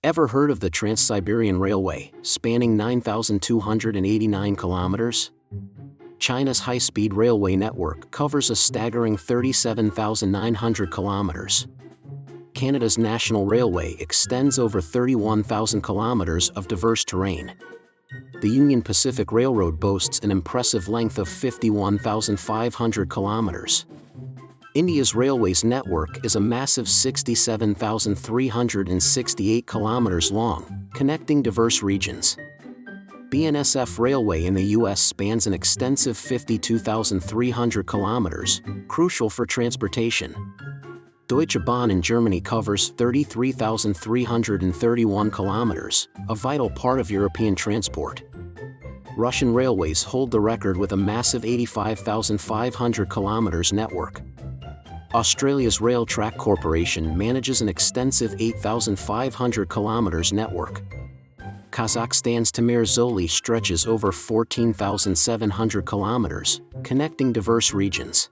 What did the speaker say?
Ever heard of the Trans-Siberian Railway, spanning 9,289 kilometers? China's high-speed railway network covers a staggering 37,900 kilometers. Canada's National Railway extends over 31,000 kilometers of diverse terrain. The Union Pacific Railroad boasts an impressive length of 51,500 kilometers. India's railways network is a massive 67,368 kilometers long, connecting diverse regions. BNSF Railway in the U.S. spans an extensive 52,300 kilometers, crucial for transportation. Deutsche Bahn in Germany covers 33,331 kilometers, a vital part of European transport. Russian railways hold the record with a massive 85,500 kilometers network. Australia's Rail Track Corporation manages an extensive 8,500 kilometers network. Kazakhstan's Taymyr Zoli stretches over 14,700 kilometers, connecting diverse regions.